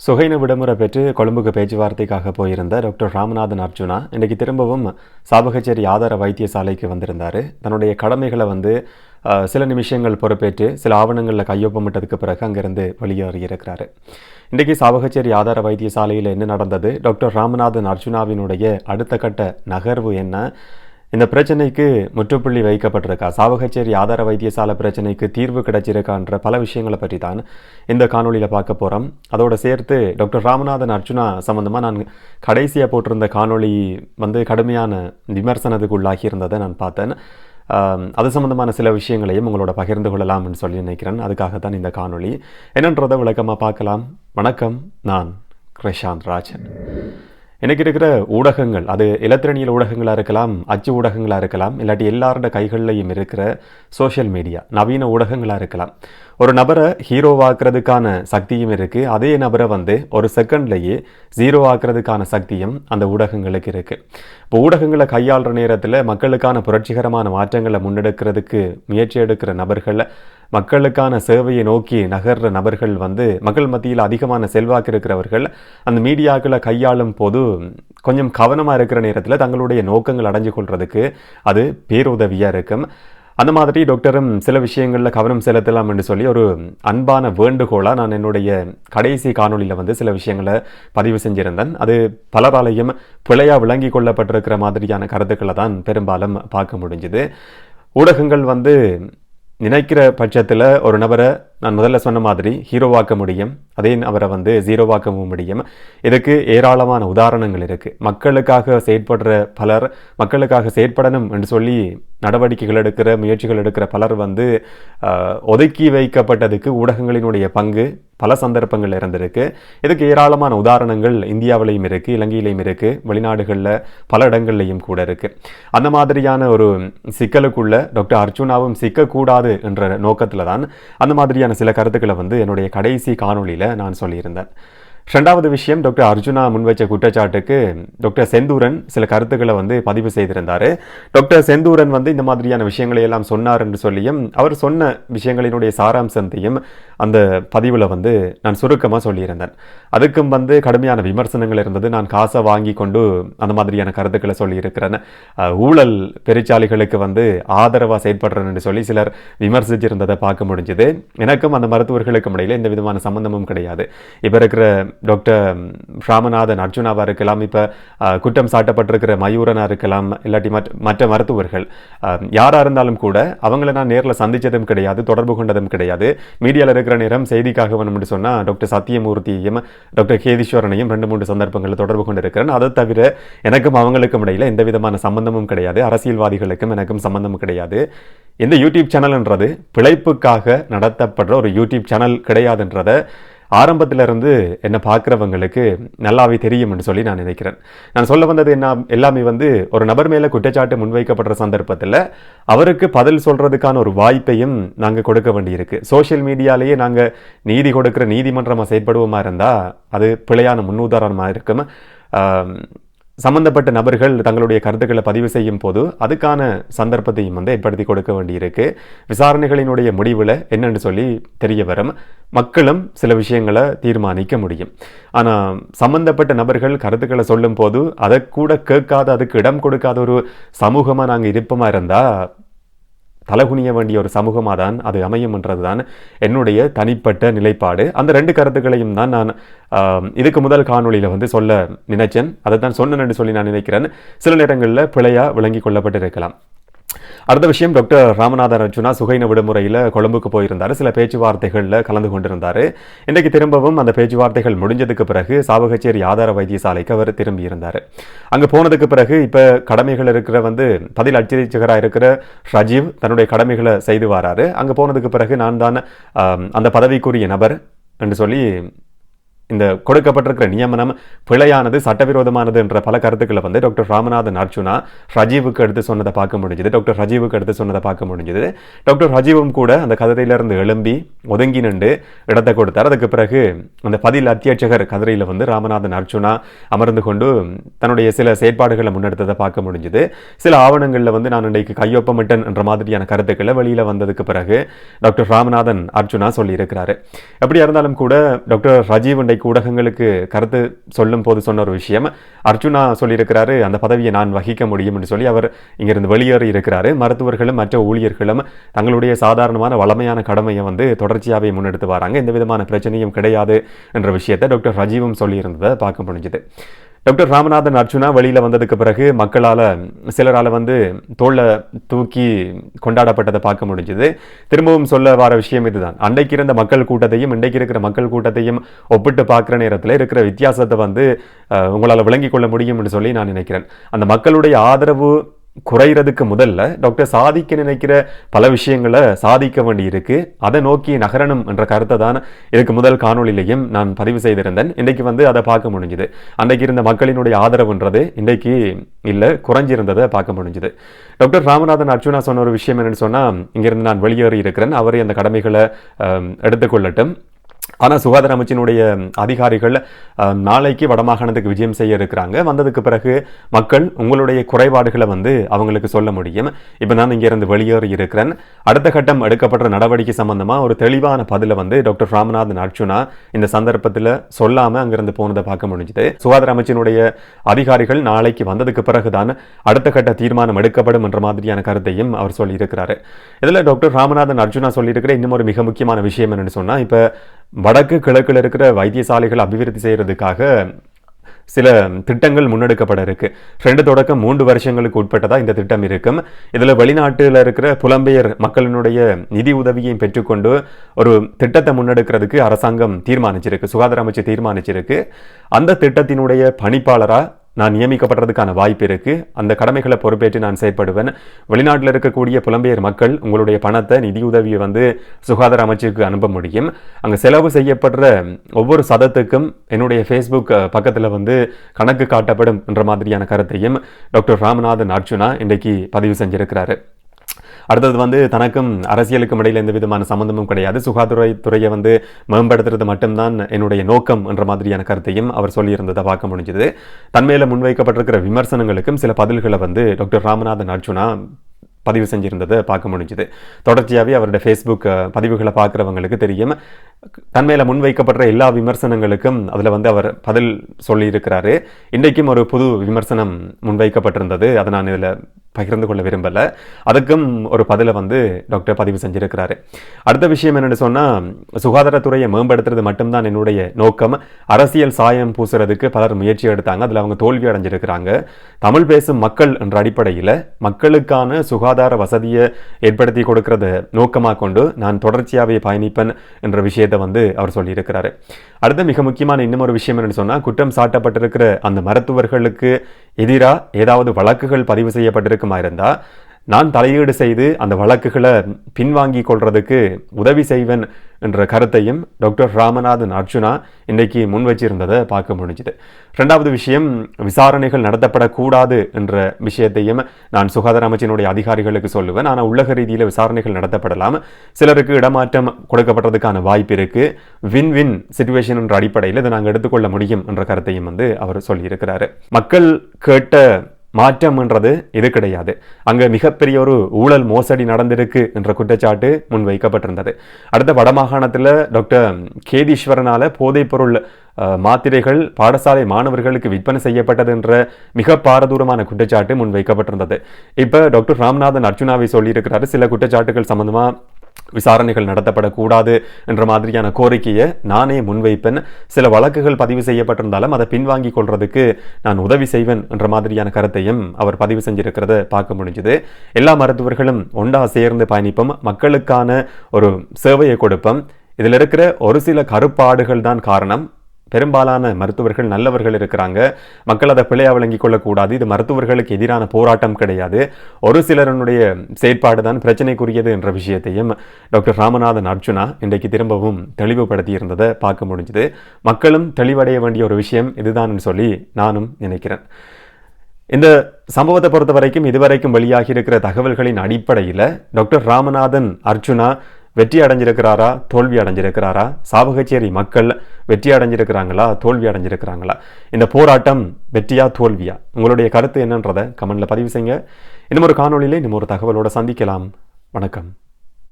சுகைன விடுமுறை பெற்று கொழும்புக்கு பேச்சுவார்த்தைக்காக போயிருந்த டாக்டர் ராமநாதன் அர்ஜுனா இன்றைக்கு திரும்பவும் சாவகச்சேரி ஆதார வைத்தியசாலைக்கு வந்திருந்தார். தன்னுடைய கடமைகளை சில நிமிஷங்கள் பொறுப்பேற்று சில ஆவணங்களில் கையொப்பமிட்டதுக்கு பிறகு அங்கிருந்து வெளியேறியிருக்கிறாரு. இன்றைக்கு சாவகச்சேரி ஆதார வைத்தியசாலையில் என்ன நடந்தது, டாக்டர் ராமநாதன் அர்ஜுனாவினுடைய அடுத்த கட்ட நகர்வு என்ன, இந்த பிரச்சனைக்கு முற்றுப்புள்ளி வைக்கப்பட்டிருக்கா, சாவகச்சேரி ஆதார வைத்தியசாலை பிரச்சனைக்கு தீர்வு கிடைச்சிருக்கான்ற பல விஷயங்களை பற்றி தான் இந்த காணொலியில் பார்க்க போகிறோம். அதோடு சேர்த்து டாக்டர் ராமநாதன் அர்ஜுனா சம்மந்தமாக நான் கடைசியாக போட்டிருந்த காணொலி கடுமையான விமர்சனத்துக்கு உள்ளாகி இருந்ததை நான் பார்த்தேன். அது சம்மந்தமான சில விஷயங்களையும் உங்களோட பகிர்ந்து கொள்ளலாம்னு சொல்லி நினைக்கிறேன். அதுக்காகத்தான் இந்த காணொலி என்னன்றதை விளக்கமாக பார்க்கலாம். வணக்கம், நான் கிருஷாந்த் ராஜன். எனக்கு இருக்கிற ஊடகங்கள், அது இலத்திரனியல் ஊடகங்களாக இருக்கலாம், அச்சு ஊடகங்களாக இருக்கலாம், இல்லாட்டி எல்லாரோட கைகள்லையும் இருக்கிற சோஷியல் மீடியா நவீன ஊடகங்களாக இருக்கலாம். ஒரு நபரை ஹீரோவாக்குறதுக்கான சக்தியும் இருக்குது, அதே நபரை ஒரு செகண்ட்லேயே ஜீரோ ஆக்குறதுக்கான சக்தியும் அந்த ஊடகங்களுக்கு இருக்குது. இப்போ ஊடகங்களை கையாளுற நேரத்தில் மக்களுக்கான புரட்சிகரமான மாற்றங்களை முன்னெடுக்கிறதுக்கு முயற்சி எடுக்கிற நபர்கள், மக்களுக்கான சேவையை நோக்கி நகர்ற நபர்கள் மக்கள் மத்தியில் அதிகமான செல்வாக்கு இருக்கிறவர்கள் அந்த மீடியாக்களை கையாளும் போது கொஞ்சம் கவனமாக இருக்கிற நேரத்தில் தங்களுடைய நோக்கங்கள் அடைஞ்சு கொள்றதுக்கு அது பேருதவியாக இருக்கும். அந்த மாதிரி டாக்டரும் சில விஷயங்களில் கவனம் செலுத்தலாம் என்று சொல்லி ஒரு அன்பான வேண்டுகோளாக நான் என்னுடைய கடைசி காணொலியில் சில விஷயங்களை பதிவு செஞ்சிருந்தேன். அது பலராலையும் பிழையாக விளங்கி கொள்ளப்பட்டிருக்கிற மாதிரியான கருத்துக்களை தான் பெரும்பாலும் பார்க்க முடிஞ்சுது. ஊடகங்கள் நினைக்கிற பட்சத்தில் ஒரு நபரை நான் முதல்ல சொன்ன மாதிரி ஹீரோவாக்க முடியும், அதே நபரை ஜீரோவாக்கவும் முடியும். இதுக்கு ஏராளமான உதாரணங்கள் இருக்குது. மக்களுக்காக செயற்படுற பலர், மக்களுக்காக செயற்படணும் என்று சொல்லி நடவடிக்கைகள் எடுக்கிற முயற்சிகள் எடுக்கிற பலர் ஒதுக்கி வைக்கப்பட்டதுக்கு ஊடகங்களினுடைய பங்கு பல சந்தர்ப்பங்கள் இருந்திருக்கு. இதுக்கு ஏராளமான உதாரணங்கள் இந்தியாவிலையும் இருக்குது, இலங்கையிலையும் இருக்குது, வெளிநாடுகளில் பல இடங்கள்லையும் கூட இருக்குது. அந்த மாதிரியான ஒரு சிக்கலுக்குள்ள டாக்டர் அர்ஜுனாவும் சிக்கக்கூடாது என்ற நோக்கத்தில் தான் அந்த மாதிரியான சில கருத்துக்களை என்னுடைய கடைசி காணொலியில் நான் சொல்லியிருந்தேன். ரெண்டாவது விஷயம், டாக்டர் அர்ஜுனா முன்வைச்ச குற்றச்சாட்டுக்கு டாக்டர் செந்தூரன் சில கருத்துக்களை பதிவு செய்திருந்தார். டாக்டர் செந்தூரன் இந்த மாதிரியான விஷயங்களை எல்லாம் சொன்னார் என்று சொல்லியும் அவர் சொன்ன விஷயங்களினுடைய சாராம்சத்தையும் அந்த பதிவில் நான் சுருக்கமாக சொல்லியிருந்தேன். அதுக்கும் கடுமையான விமர்சனங்கள் இருந்தது. நான் காசை வாங்கி கொண்டு அந்த மாதிரியான கருத்துக்களை சொல்லியிருக்கிறேன், ஊழல் பெருச்சாளிகளுக்கு ஆதரவாக செயற்படுறேன்னு சொல்லி சிலர் விமர்சிச்சிருந்ததை பார்க்க முடிஞ்சுது. எனக்கும் அந்த மருத்துவர்களுக்கும் இடையில எந்த விதமான சம்பந்தமும் கிடையாது. இப்போ இருக்கிற டாக்டர் ராமநாதன் அர்ஜுனாவாக இருக்கலாம், இப்போ குற்றம் சாட்டப்பட்டிருக்கிற மயூரனாக இருக்கலாம், இல்லாட்டி மற்ற மருத்துவர்கள் யாராக இருந்தாலும் கூட அவங்கள நான் நேரில் சந்தித்ததும் கிடையாது, தொடர்பு கொண்டதும் கிடையாது. மீடியாவில் இருக்கிற நேரம் செய்திக்காக வேணும்னு சொன்னால் டாக்டர் சத்தியமூர்த்தியையும் டாக்டர் கேதீஸ்வரனையும் 2-3 சந்தர்ப்பங்களில் தொடர்பு கொண்டு இருக்கிறேன். அதை தவிர எனக்கும் அவங்களுக்கும் இடையில எந்த விதமான சம்பந்தமும் கிடையாது. அரசியல்வாதிகளுக்கும் எனக்கும் சம்பந்தமும் கிடையாது. இந்த யூடியூப் சேனல்ன்றது பிழைப்புக்காக நடத்தப்படுற ஒரு யூடியூப் சேனல் கிடையாதுன்றதை ஆரம்பத்திலிருந்து என்ன பார்க்குறவங்களுக்கு நல்லாவே தெரியும் என்று சொல்லி நான் நினைக்கிறேன். நான் சொல்ல வந்தது என்ன, எல்லாமே ஒரு நபர் மேலே குற்றச்சாட்டு முன்வைக்கப்படுற சந்தர்ப்பத்தில் அவருக்கு பதில் சொல்கிறதுக்கான ஒரு வாய்ப்பையும் நாங்கள் கொடுக்க வேண்டியிருக்கு. சோஷியல் மீடியாலேயே நாங்கள் நீதி கொடுக்குற நீதிமன்றமாக செயற்படுவோமா இருந்தால் அது பிழையான முன்னுதாரணமாக இருக்கும். சம்பந்தப்பட்ட நபர்கள் தங்களுடைய கருத்துக்களை பதிவு செய்யும் போது அதுக்கான சந்தர்ப்பத்தையும் ஏற்படுத்தி கொடுக்க வேண்டியிருக்கு. விசாரணைகளினுடைய முடிவில் என்னென்னு சொல்லி தெரிய வரும், மக்களும் சில விஷயங்களை தீர்மானிக்க முடியும். ஆனால் சம்பந்தப்பட்ட நபர்கள் கருத்துக்களை சொல்லும் போது அதை கூட கேட்காத, அதுக்கு இடம் கொடுக்காத ஒரு சமூகமாக நாங்கள் இருப்போமா இருந்தால் தலகுனிய வேண்டிய ஒரு சமூகமாக தான் அது அமையும் என்றது தான் என்னுடைய தனிப்பட்ட நிலைப்பாடு. அந்த 2 கருத்துக்களையும் தான் நான் இதுக்கு முதல் காணொலியில் சொல்ல நினைச்சேன். அதை தான் சொன்னேன்னு சொல்லி நான் நினைக்கிறேன். சில நேரங்களில் பிழையாக விளங்கி கொள்ளப்பட்டிருக்கலாம். அடுத்த விஷயம், டாக்டர் ராமநாதன் அர்ஜுனா சுகைன விடுமுறையில் கொழும்புக்கு போயிருந்தார். சில பேச்சுவார்த்தைகளில் கலந்து கொண்டிருந்தார். இன்றைக்கு திரும்பவும் அந்த பேச்சுவார்த்தைகள் முடிஞ்சதுக்கு பிறகு சாவகச்சேரி ஆதார வைத்தியசாலைக்கு அவர் திரும்பி இருந்தார். அங்கே போனதுக்கு பிறகு இப்போ கடமைகள் இருக்கிற பதில் அச்சரிச்சகராக இருக்கிற ரஜீவ் தன்னுடைய கடமைகளை செய்து வராரு. அங்கே போனதுக்கு பிறகு நான் தான் அந்த பதவிக்குரிய நபர் என்று சொல்லி இந்த கொடுக்கப்பட்டிருக்கிற நியமனம் பிழையானது, சட்டவிரோதமானது என்ற பல கருத்துக்களை டாக்டர் ராமநாதன் அர்ஜுனா ரஜீவுக்கு எடுத்து சொன்னதை பார்க்க முடிஞ்சது. டாக்டர் ரஜீவும் கூட அந்த கதிரையிலிருந்து எழும்பி ஒதுங்கி நின்று இடத்தை கொடுத்தார். அதுக்கு பிறகு அந்த பதில் அத்தியட்சகர் கதிரையில் ராமநாதன் அர்ஜுனா அமர்ந்து கொண்டு தன்னுடைய சில செயற்பாடுகளை முன்னெடுத்ததை பார்க்க முடிஞ்சது. சில ஆவணங்களில் நான் இன்றைக்கு கையொப்பமிட்டேன் என்ற மாதிரியான கருத்துக்களை வெளியில் வந்ததுக்கு பிறகு டாக்டர் ராமநாதன் அர்ஜுனா சொல்லியிருக்கிறாரு. எப்படியா இருந்தாலும் கூட டாக்டர் ரஜீவ் இன்றைக்கு ஊடகங்களுக்கு கருத்து சொல்லும் போது சொன்ன ஒரு விஷயம், அர்ஜுனா சொல்லியிருக்கிறாரு அந்த பதவியை நான் வகிக்க முடியும் என்று சொல்லி அவர் இங்கிருந்து வெளியேறி இருக்கிறாரு. மருத்துவர்களும் மற்ற ஊழியர்களும் தங்களுடைய சாதாரணமான வளமையான கடமையை வந்து தொடர்ச்சியாகவே முன்னெடுத்து வராங்க. எந்த விதமான பிரச்சனையும் கிடையாது என்ற விஷயத்தை டாக்டர் ரஜீவும் சொல்லியிருந்ததை பார்க்க முடிஞ்சது. டாக்டர் ராமநாதன் அர்ஜுனா வெளியில் வந்ததுக்கு பிறகு மக்களால் சிலரால் வந்து தோளை தூக்கி கொண்டாடப்பட்டதை பார்க்க முடிஞ்சது. திரும்பவும் சொல்ல வர விஷயம் இதுதான், அன்றைக்கு இருந்த மக்கள் கூட்டத்தையும் இன்றைக்கு இருக்கிற மக்கள் கூட்டத்தையும் ஒப்பிட்டு பார்க்குற நேரத்தில் இருக்கிற வித்தியாசத்தை வந்து உங்களால் விளங்கிக் கொள்ள முடியும் என்று சொல்லி நான் நினைக்கிறேன். அந்த மக்களுடைய ஆதரவு குறைகிறதுக்கு முதல்ல டாக்டர் சாதிக்க நினைக்கிற பல விஷயங்களை சாதிக்க வேண்டி இருக்கு, அதை நோக்கி நகரணும் என்ற கருத்தை தான் இதுக்கு முதல் காணொலியிலையும் நான் பதிவு செய்திருந்தேன். இன்றைக்கு வந்து அதை பார்க்க முடிஞ்சுது. அன்றைக்கு இருந்த மக்களினுடைய ஆதரவுன்றது இன்றைக்கு இல்லை, குறைஞ்சிருந்ததை பார்க்க முடிஞ்சுது. டாக்டர் ராமநாதன் அர்ஜுனா சொன்ன ஒரு விஷயம் என்னன்னு சொன்னால், இங்கிருந்து நான் வெளியேறி இருக்கிறேன், அவரே அந்த கடமைகளை எடுத்துக்கொள்ளட்டும். ஆனால் சுகாதார அமைச்சினுடைய அதிகாரிகள் நாளைக்கு வடமாகாணத்துக்கு விஜயம் செய்ய இருக்கிறாங்க. வந்ததுக்கு பிறகு மக்கள் உங்களுடைய குறைபாடுகளை வந்து அவங்களுக்கு சொல்ல முடியும். இப்போ நான் இங்கிருந்து வெளியேறி இருக்கிறேன், அடுத்த கட்டம் எடுக்கப்படுற நடவடிக்கை சம்பந்தமாக ஒரு தெளிவான பதிலை வந்து டாக்டர் ராமநாதன் அர்ஜுனா இந்த சந்தர்ப்பத்தில் சொல்லாமல் அங்கிருந்து போனதை பார்க்க முடிஞ்சுது. சுகாதார அமைச்சினுடைய அதிகாரிகள் நாளைக்கு வந்ததுக்கு பிறகுதான் அடுத்த கட்ட தீர்மானம் எடுக்கப்படும் என்ற மாதிரியான கருத்தையும் அவர் சொல்லியிருக்கிறாரு. இதில் டாக்டர் ராமநாதன் அர்ஜுனா சொல்லியிருக்கிற இன்னும் ஒரு மிக முக்கியமான விஷயம் என்னன்னு சொன்னால், இப்போ வடக்கு கிழக்கில் இருக்கிற வைத்தியசாலைகள் அபிவிருத்தி செய்யறதுக்காக சில திட்டங்கள் முன்னெடுக்கப்பட இருக்கு. 2 தொடக்கம் 3 வருஷங்களுக்கு உட்பட்டதா இந்த திட்டம் இருக்கும். இதில் வெளிநாட்டில் இருக்கிற புலம்பெயர் மக்களினுடைய நிதி உதவியையும் பெற்றுக்கொண்டு ஒரு திட்டத்தை முன்னெடுக்கிறதுக்கு அரசாங்கம் தீர்மானிச்சிருக்கு, சுகாதார அமைச்சு தீர்மானிச்சிருக்கு. அந்த திட்டத்தினுடைய பணிப்பாளராக நான் நியமிக்கப்படுறதுக்கான வாய்ப்பு இருக்கு. அந்த கடமைகளை பொறுப்பேற்று நான் செயற்படுவேன். வெளிநாட்டில் இருக்கக்கூடிய புலம்பெயர் மக்கள் உங்களுடைய பணத்தை, நிதியுதவியை வந்து சுகாதார அமைச்சுக்கு அனுப்ப முடியும். அங்கே செலவு செய்யப்படுற ஒவ்வொரு சதத்துக்கும் என்னுடைய ஃபேஸ்புக் பக்கத்தில் வந்து கணக்கு காட்டப்படும் என்ற மாதிரியான கருத்தையும் டாக்டர் ராமநாதன் அர்ஜுனா இன்றைக்கு பதிவு செஞ்சிருக்கிறாரு. அடுத்தது வந்து தனக்கும் அரசியலுக்கும் இடையில் எந்த விதமான சம்பந்தமும் கிடையாது, சுகாதாரத்துறையை வந்து மேம்படுத்துறது மட்டும்தான் என்னுடைய நோக்கம் என்ற மாதிரியான கருத்தையும் அவர் சொல்லியிருந்ததை பார்க்க முடிஞ்சது. தன்மையில முன்வைக்கப்பட்டிருக்கிற விமர்சனங்களுக்கும் சில பதில்களை வந்து டாக்டர் ராமநாதன் அர்ஜுனா பதிவு செஞ்சிருந்ததை பார்க்க முடிஞ்சுது. தொடர்ச்சியாகவே அவருடைய ஃபேஸ்புக் பதிவுகளை பார்க்குறவங்களுக்கு தெரியும், தன்மையில முன்வைக்கப்படுற எல்லா விமர்சனங்களுக்கும் அதில் வந்து அவர் பதில் சொல்லியிருக்கிறாரு. இன்றைக்கும் ஒரு புது விமர்சனம் முன்வைக்கப்பட்டிருந்தது, அதை நான் இதில் பகிர்ந்து கொள்ள விரும்பலை. அதுக்கும் ஒரு பதிலை வந்து டாக்டர் பதிவு செஞ்சிருக்கிறாரு. அடுத்த விஷயம் என்னென்னு சொன்னால், சுகாதாரத்துறையை மேம்படுத்துறது மட்டும்தான் என்னுடைய நோக்கம், அரசியல் சாயம் பூசுறதுக்கு பலர் முயற்சி எடுத்தாங்க, அதில் அவங்க தோல்வி அடைஞ்சிருக்கிறாங்க. தமிழ் பேசும் மக்கள் என்ற அடிப்படையில் மக்களுக்கான சுகாதார வசதியை ஏற்படுத்தி கொடுக்கறத நோக்கமாக கொண்டு நான் தொடர்ச்சியாகவே பயணிப்பேன் என்ற விஷயத்தை வந்து அவர் சொல்லியிருக்கிறாரு. அடுத்த மிக முக்கியமான இன்னும் ஒரு விஷயம் என்னன்னு சொன்னால், குற்றம் சாட்டப்பட்டிருக்கிற அந்த மருத்துவர்களுக்கு எதிராக ஏதாவது வழக்குகள் பதிவு செய்யப்பட்டிருக்குமா இருந்தால் நான் தலையீடு செய்து அந்த வழக்குகளை பின்வாங்கி கொள்றதுக்கு உதவி செய்வேன் என்ற கருத்தையும் டாக்டர் ராமநாதன் அர்ஜுனா இன்றைக்கு முன் வச்சிருந்ததை பார்க்க முடிஞ்சுது. 2வது விஷயம், விசாரணைகள் நடத்தப்படக்கூடாது என்ற விஷயத்தையும் நான் சுகாதார அமைச்சினுடைய அதிகாரிகளுக்கு சொல்லுவேன். ஆனால் உள்ளக ரீதியில் விசாரணைகள் நடத்தப்படலாம், சிலருக்கு இடமாற்றம் கொடுக்கப்படுறதுக்கான வாய்ப்பு இருக்கு, வின் வின் சிச்சுவேஷன் என்ற அடிப்படையில் இதை நாங்கள் எடுத்துக்கொள்ள முடியும் என்ற கருத்தையும் வந்து அவர் சொல்லியிருக்கிறாரு. மக்கள் கேட்ட மாற்றம்ன்றது இது கிடையாது, அங்கே மிகப்பெரிய ஒரு ஊழல் மோசடி நடந்திருக்கு என்ற குற்றச்சாட்டு முன்வைக்கப்பட்டிருந்தது. அடுத்த வடமாகாணத்தில் டாக்டர் கேதீஸ்வரனால போதைப்பொருள் மாத்திரைகள் பாடசாலை மாணவர்களுக்கு விற்பனை செய்யப்பட்டது என்ற மிக பாரதூரமான குற்றச்சாட்டு முன்வைக்கப்பட்டிருந்தது. இப்போ டாக்டர் ராமநாதன் அர்ஜுனாவை சொல்லியிருக்கிறாரு, சில குற்றச்சாட்டுகள் சம்பந்தமாக விசாரணைகள் நடத்தப்படக்கூடாது என்ற மாதிரியான கோரிக்கையை நானே முன்வைப்பேன், சில வழக்குகள் பதிவு செய்யப்பட்டிருந்தாலும் அதை பின்வாங்கி கொள்றதுக்கு நான் உதவி செய்வேன் என்ற மாதிரியான கருத்தையும் அவர் பதிவு செஞ்சிருக்கிறத பார்க்க முடிஞ்சுது. எல்லா மருத்துவர்களும் ஒன்றா சேர்ந்து பயணிப்போம், மக்களுக்கான ஒரு சேவையை கொடுப்போம். இதில் இருக்கிற ஒரு சில கருப்பாடுகள் தான் காரணம், பெரும்பாலான மருத்துவர்கள் நல்லவர்கள் இருக்கிறாங்க, மக்கள் அதை பிழையா விளங்கிக் கொள்ளக்கூடாது, இது மருத்துவர்களுக்கு எதிரான போராட்டம் கிடையாது, ஒரு சிலருடைய செயற்பாடு தான் பிரச்சனைக்குரியது என்ற விஷயத்தையும் டாக்டர் ராமநாதன் அர்ஜுனா இன்றைக்கு திரும்பவும் தெளிவுபடுத்தி இருந்ததை பார்க்க முடிஞ்சுது. மக்களும் தெளிவடைய வேண்டிய ஒரு விஷயம் இதுதான் சொல்லி நானும் நினைக்கிறேன். இந்த சம்பவத்தை பொறுத்த வரைக்கும் இதுவரைக்கும் வெளியாகி இருக்கிற தகவல்களின் அடிப்படையில் டாக்டர் ராமநாதன் அர்ஜுனா வெற்றி அடைஞ்சிருக்கிறாரா, தோல்வி அடைஞ்சிருக்கிறாரா, சாவகச்சேரி மக்கள் வெற்றி அடைஞ்சிருக்கிறாங்களா, தோல்வி அடைஞ்சிருக்கிறாங்களா, இந்த போராட்டம் வெற்றியா தோல்வியா, உங்களுடைய கருத்து என்னன்றதை கமெண்ட்ல பதிவு செய்யுங்க. இன்னும் ஒரு காணொளியிலே இன்னும் ஒரு தகவலோட சந்திக்கலாம். வணக்கம்.